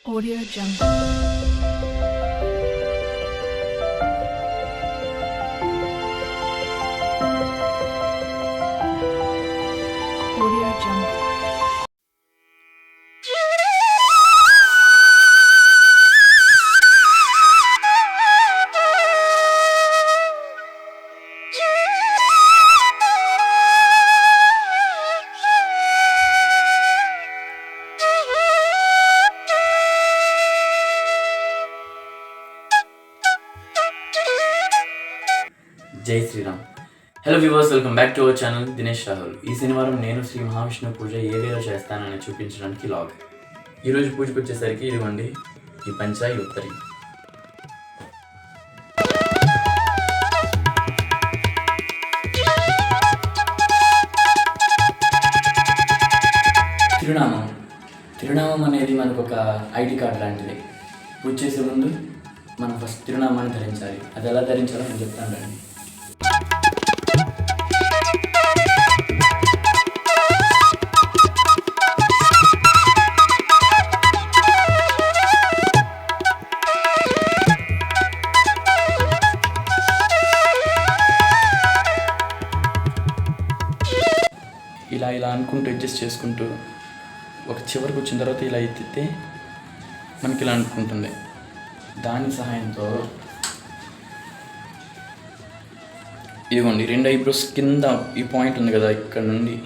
Audio Jungle. Audio Jungle. జై Shriram. Hello viewers, welcome back to our channel Dinesh Rahul. ఈ శనివారం నేను శ్రీ మహావిష్ణు పూజ ఏ వేలో చేస్తానని చూపించడానికి లాగ్. ఈరోజు పూజకు వచ్చేసరికి ఇదిగోండి ఈ పంచాయి ఉత్తరి. తిరునామం అనేది మనకు ఒక ఐడి కార్డ్ లాంటిది. పూజ చేసే ముందు మనం ఫస్ట్ తిరునామాన్ని ధరించాలి. అది ఎలా ధరించాలో నేను చెప్తాను రండి. ఇలా అనుకుంటూ అడ్జస్ట్ చేసుకుంటూ ఒక చివరికి వచ్చిన తర్వాత ఇలా ఎత్తితే మనకి ఇలా అనుకుంటుంది. దాని సహాయంతో ఇదిగోండి 2 ఐబ్రోస్ కింద ఈ పాయింట్ ఉంది కదా, ఇక్కడ నుండి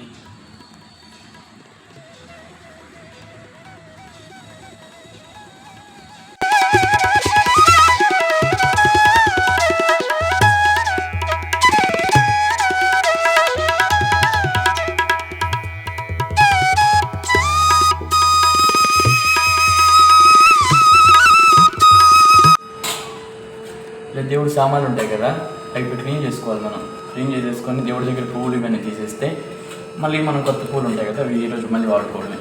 దేవుడు సామాన్లు ఉంటాయి కదా, అవి క్లీన్ చేసుకోవాలి. మనం క్లీన్ చేసేసుకొని దేవుడి దగ్గర పువ్వులు ఇవన్నీ తీసేస్తే మళ్ళీ మనం కొత్త పువ్వులు ఉంటాయి కదా, అవి ఈరోజు మళ్ళీ వాడుకోవడమే.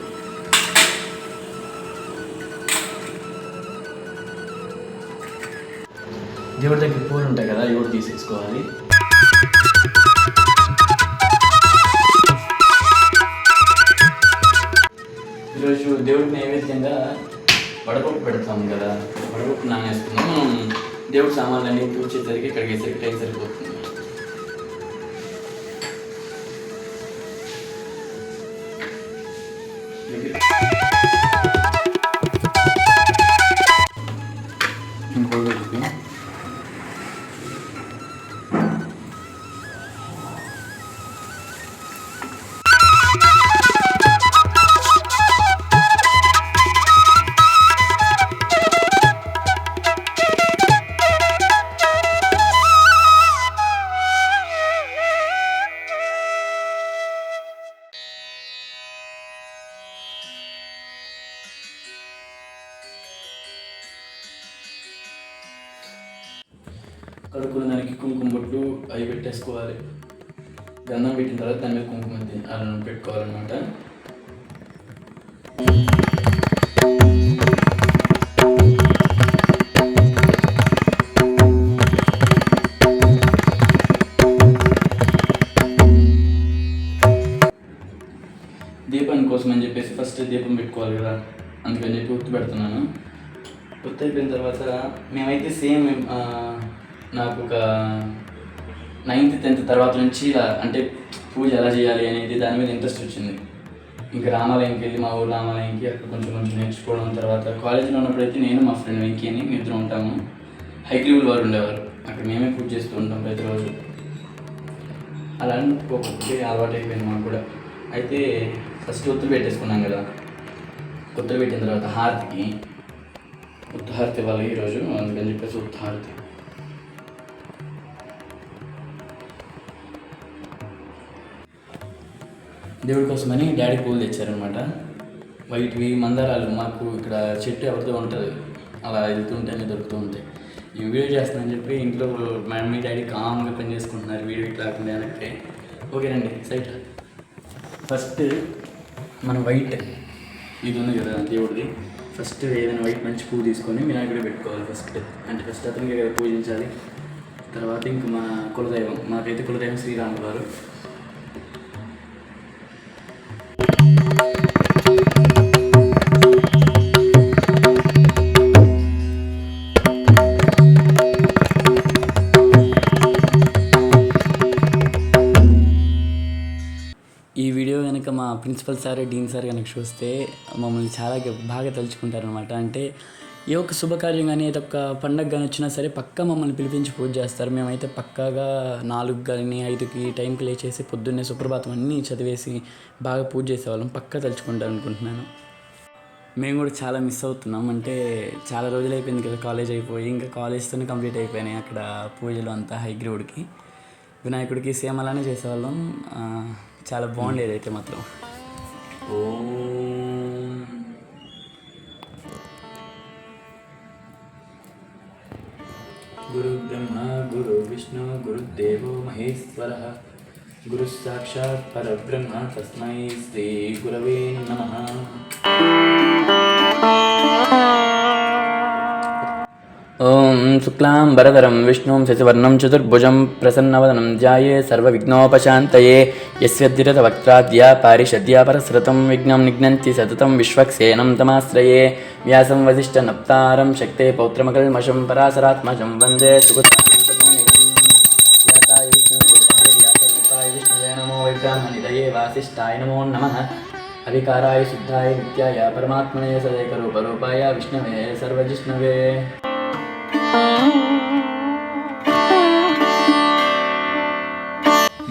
దేవుడి దగ్గర పువ్వులు ఉంటాయి కదా, అవి కూడా తీసేసుకోవాలి. ఈరోజు దేవుడికి నైవేద్యంగా వడపప్పు పెడతాం కదా, వడపప్పు నానేసుకున్నాం. మనం దేవుడి సామాన్లన్నీ పూడ్చేసరికి కడిగేసరికి టైం సరిపోతుంది. కడుక్కున్న దానికి కుంకుమ బొట్లు అవి పెట్టేసుకోవాలి. గంధం పెట్టిన తర్వాత దాని మీద కుంకుమ అలా పెట్టుకోవాలన్నమాట. దీపాని కోసం అని చెప్పేసి ఫస్ట్ దీపం పెట్టుకోవాలి కదా, అందుకని చెప్పి ఒత్తి పెడుతున్నాను. ఒత్తి అయిపోయిన తర్వాత మేమైతే సేమ్ నాకు ఒక 9th 10th తర్వాత నుంచి ఇలా అంటే పూజ ఎలా చేయాలి అనేది దాని మీద ఇంట్రెస్ట్ వచ్చింది. ఇంకా రామాలయంకి వెళ్ళి మా ఊరు రామాలయంకి అక్కడ కొంచెం నేర్చుకోవడం. తర్వాత కాలేజీలో ఉన్నప్పుడైతే నేను మా ఫ్రెండ్ వెంకీ అని ఇద్దరు ఉంటాము. హైగ్రీవుల్ వారు ఉండేవారు, అక్కడ మేమే పూజ చేస్తూ ఉంటాం ప్రతిరోజు. అలా ఒక్కొక్కటి అలవాటు అయిపోయింది మాకు కూడా. అయితే ఫస్ట్ ఒత్తులు పెట్టేసుకున్నాం కదా, ఒత్తులు పెట్టిన తర్వాత హారతికి ఉత్త హారతి ఇవ్వాలి ఈరోజు, అందుకని చెప్పేసి ఉత్త హారతి. దేవుడి కోసమని డాడీ పూలు తెచ్చారనమాట. వైట్వి మందారాలు మాకు ఇక్కడ చెట్టు ఎవరితో ఉంటుంది, అలా వెళ్తుంటేనే దొరుకుతూ ఉంటాయి. ఈ వీడియో చేస్తానని చెప్పి ఇంట్లో మమ్మీ డాడీ కామ్గా పని చేసుకుంటున్నారు, వీడియో ఇట్లా కాకుండా వెనక్కి. ఓకేనండి, సైట్ ఫస్ట్ మనం వైట్ ఇది ఉంది కదా దేవుడిది, ఫస్ట్ ఏదైనా వైట్ మంచి పువ్వు తీసుకొని వినాయకుడు పెట్టుకోవాలి. ఫస్ట్ అతనికి కదా పూజించాలి. తర్వాత ఇంక మా కులదైవం, మాకైతే కులదైవం శ్రీరాములు వారు. ప్రిన్సిపల్ సార్ డీన్ సార్ కనుక చూస్తే మమ్మల్ని చాలా బాగా తలుచుకుంటారనమాట. అంటే ఏ ఒక్క శుభకార్యం కానీ ఏదో ఒక పండగ కానీ వచ్చినా సరే పక్కా మమ్మల్ని పిలిపించి పూజ చేస్తారు. మేమైతే పక్కాగా 4 కానీ 5కి టైంకి లేచేసి పొద్దున్నే సుప్రభాతం అన్నీ చదివేసి బాగా పూజ చేసేవాళ్ళం. పక్కా తలుచుకుంటారు అనుకుంటున్నాను. మేము కూడా చాలా మిస్ అవుతున్నాం. అంటే చాలా రోజులు అయిపోయింది కదా కాలేజ్ అయిపోయి, ఇంకా కాలేజ్తోనే కంప్లీట్ అయిపోయినాయి అక్కడ పూజలు అంతా. హైగ్రీవుడికి వినాయకుడికి సేమ్ అలానే చేసేవాళ్ళం. చాలా బాగుండేది అయితే మాత్రం. ఓం గురు బ్రహ్మ గురు విష్ణు గురుదేవో మహేశ్వర గురు సాక్షాత్ పరబ్రహ్మ తస్మై శ్రీ గురవే నమః. ఓం శుక్లాం వరదరం విష్ణుం శశివర్ణం చతుర్భుజం ప్రసన్నవదనం ధ్యాయే సర్వవిఘ్నోపశాంతయే యస్యద్విరత వక్త్రాద్యా పారిషద్యా పరస్రతం విఘ్నం నిఘ్నంతి సతతం విశ్వక్సేనం తమాశ్రయే వ్యాసం వసిష్ఠనప్తారం శక్తే పౌత్రమకల్మషం పరాశరాత్మజం వందే సుగతాయ విష్ణువే నమో వైబ్రాహ్మణిదయే వాసిష్ఠాయ నమో నమః. అవికారాయ శుద్ధాయ నిత్యాయ పరమాత్మనే సదైకరూపరూపాయ విష్ణవే సర్వజిష్ణవే.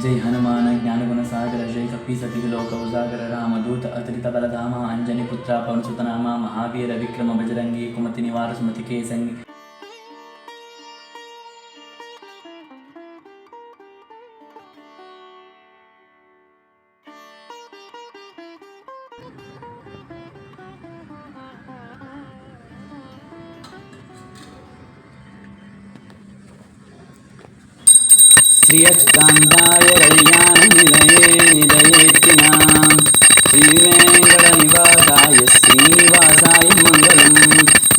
जय हनुमान ज्ञान गुण सागर जय कपि सति लोक उजागर रामदूत अतुलित बलधामा अंजनी पुत्रा पवन सुत नामा महावीर विक्रम बजरंगी कुमति निवार सुमति के संगी. श्रीयस्कान्ताय कल्याणनिलये निलयेत्तिनां श्रीवेङ्कटनिवासाय श्रीनिवासाय मङ्गलं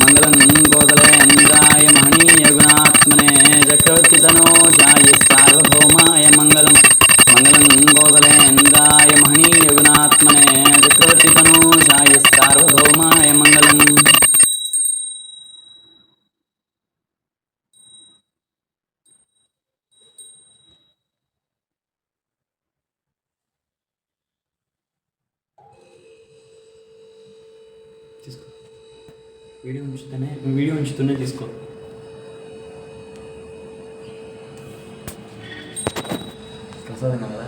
मङ्गलं गोदलेन्द्राय महनीयगुणात्मने चक्रवर्तितनोजाय सार्वभौमाय मङ्गलं मङ्गलं गोदलेन्द्राय महनीयगुणात्मने चक्रवर्तितनोजाय सार्वभौमाय मङ्गलम्. తీసుకో వీడియో ఉంచుతూనే తీసుకో. ప్రసాదం కదా.